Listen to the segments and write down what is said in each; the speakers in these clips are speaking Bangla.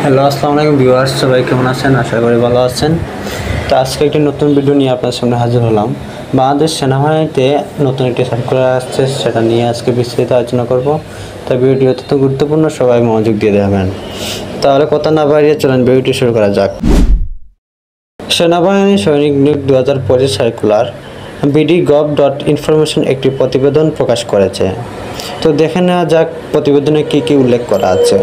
হ্যালো, আসসালামু আলাইকুম ভিউয়ার্স, সবাই কেমন আছেন? আশা করি ভালো আছেন। তো আজকে একটি নতুন ভিডিও নিয়ে আপনার সামনে হাজির হলাম। বাংলাদেশ সেনাবাহিনীতে নতুন একটি সার্কুলার আসছে, সেটা নিয়ে আজকে বিস্তারিত আলোচনা করব। তাই ভিডিওটি অত্যন্ত গুরুত্বপূর্ণ, সবাই মনোযোগ দিয়ে দেখবেন। তাহলে কথা না বাড়িয়ে চলেন ভিডিওটি শুরু করা যাক। সেনাবাহিনী সৈনিক নিয়োগ 2025 সার্কুলার bd.gov.information একটি প্রতিবেদন প্রকাশ করেছে। তো দেখে নেওয়া যাক প্রতিবেদনে কি কি উল্লেখ করা আছে।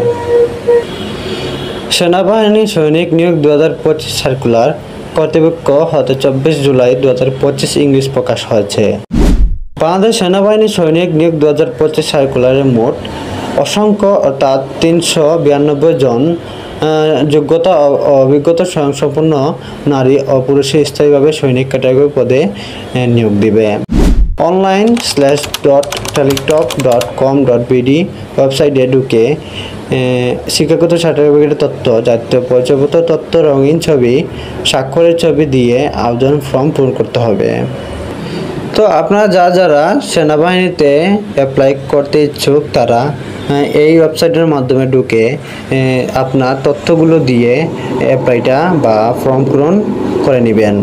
সেনাবাহিনী সৈনিক নিয়োগ 2025 সার্কুলার কর্তৃপক্ষ হতে 24 জুলাই 2025 ইংলিশ প্রকাশ হয়েছে। বাংলাদেশ সেনাবাহিনী সৈনিক নিয়োগ 2025 সার্কুলারের মোট অসংখ্য অর্থাৎ 392 জন যোগ্যতা অভিজ্ঞতা স্বয়ংসম্পূর্ণ নারী ও পুরুষে স্থায়ীভাবে সৈনিক ক্যাটাগরি পদে নিয়োগ দিবে। online/teletalk.com.bd ওয়েবসাইটে ঢুকে শিক্ষাগত সার্টিফিকেটের তথ্য, জাতীয় পরিচয়পত্র তথ্য, রঙিন ছবি, স্বাক্ষরের ছবি দিয়ে আবেদন ফর্ম পূরণ করতে হবে। তো আপনারা যারা সেনাবাহিনীতে অ্যাপ্লাই করতে ইচ্ছুক তারা এই ওয়েবসাইটের মাধ্যমে ঢুকে আপনার তথ্যগুলো দিয়ে অ্যাপ্লাইটা বা ফর্ম পূরণ করে নেবেন।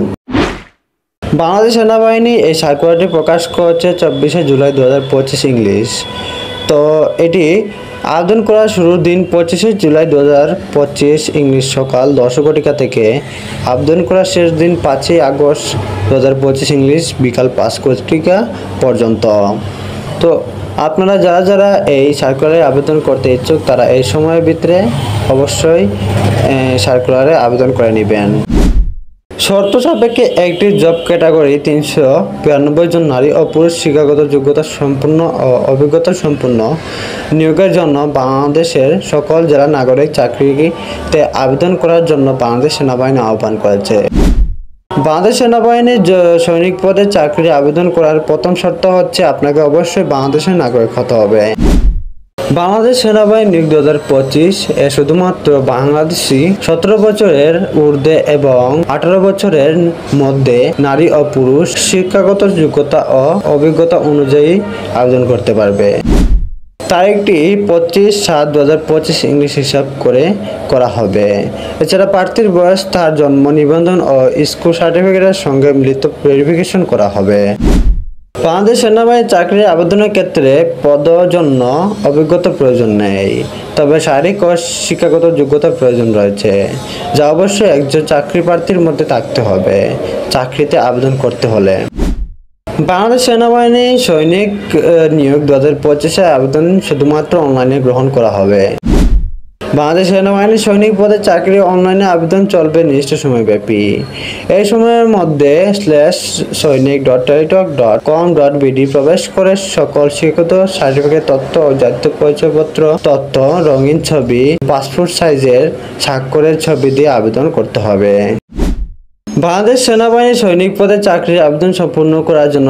বাংলাদেশ সেনাবাহিনী এই সার্কুলারটি প্রকাশ করেছে 24 জুলাই 2025 ইংলিশ। তো এটি আবেদন করার শুরুর দিন 25 জুলাই 2025 ইংলিশ সকাল 10 ঘটিকা থেকে আবেদন করার শেষ দিন 5 আগস্ট 2025 ইংলিশ বিকাল 5 ঘটিকা পর্যন্ত। তো আপনারা যারা এই সার্কুলারে আবেদন করতে ইচ্ছুক তারা এই সময়ের ভিতরে অবশ্যই সার্কুলারে আবেদন করে নেবেন। শর্ত সাপেক্ষে একটি জব ক্যাটাগরি 392 জন নারী ও পুরুষ শিক্ষাগত যোগ্যতা সম্পন্ন ও অভিজ্ঞতা সম্পন্ন নিয়োগের জন্য বাংলাদেশের সকল জেলা নাগরিক চাকরিতে আবেদন করার জন্য বাংলাদেশ সেনাবাহিনী আহ্বান করেছে। বাংলাদেশ সেনাবাহিনীর সৈনিক পদে চাকরি আবেদন করার প্রথম শর্ত হচ্ছে আপনাকে অবশ্যই বাংলাদেশের নাগরিক হতে হবে। বাংলাদেশ সেনাবাহিনী নিয়োগ 2025 এ শুধুমাত্র বাংলাদেশি 17 বছরের ঊর্ধ্বে এবং 18 বছরের মধ্যে নারী ও পুরুষ শিক্ষাগত যোগ্যতা ও অভিজ্ঞতা অনুযায়ী আবেদন করতে পারবে। তারিখটি 25/7/2025 ইংলিশ হিসাব করে করা হবে। এছাড়া প্রার্থীর বয়স, তার জন্ম নিবন্ধন ও স্কুল সার্টিফিকেটের সঙ্গে মিলিত ভেরিফিকেশন করা হবে। বাংলাদেশ সেনাবাহিনী চাকরির আবেদনের ক্ষেত্রে পদের জন্য অভিজ্ঞতা প্রয়োজন নেই, তবে শারীরিক ও শিক্ষাগত যোগ্যতার প্রয়োজন রয়েছে, যা অবশ্যই একজন চাকরি প্রার্থীর মধ্যে থাকতে হবে চাকরিতে আবেদন করতে হলে। বাংলাদেশ সেনাবাহিনী সৈনিক নিয়োগ 2025 আবেদন শুধুমাত্র অনলাইনে গ্রহণ করা হবে। বাংলাদেশ সেনাবাহিনী সৈনিক পদে চাকরি অনলাইনে আবেদন চলবে নির্দিষ্ট সময়ব্যাপী। এই সময়ের মধ্যে /সৈনিক.teletalk.com.bd প্রবেশ করে সকল শিক্ষিত সার্টিফিকেট তথ্য ও জাতীয় পরিচয়পত্র তথ্য, রঙিন ছবি, পাসপোর্ট সাইজের স্বাক্ষরের ছবি দিয়ে আবেদন করতে হবে। বাংলাদেশ সেনাবাহিনী সৈনিক পদে চাকরির আবেদন সম্পূর্ণ করার জন্য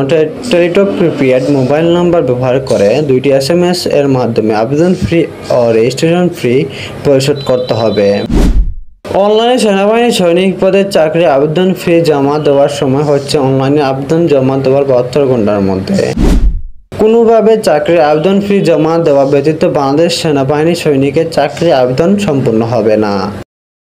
টেলিটক প্রিপেইড মোবাইল নাম্বার ব্যবহার করে 2টি SMS এর মাধ্যমে আবেদন ফি ও রেজিস্ট্রেশন ফি পরিশোধ করতে হবে। অনলাইনে সেনাবাহিনী সৈনিক পদের চাকরির আবেদন ফি জমা দেওয়ার সময় হচ্ছে অনলাইনে আবেদন জমা দেওয়ার 72 ঘন্টার মধ্যে। কোনোভাবে চাকরির আবেদন ফি জমা দেওয়া ব্যতীত বাংলাদেশ সেনাবাহিনী সৈনিকের চাকরির আবেদন সম্পূর্ণ হবে না।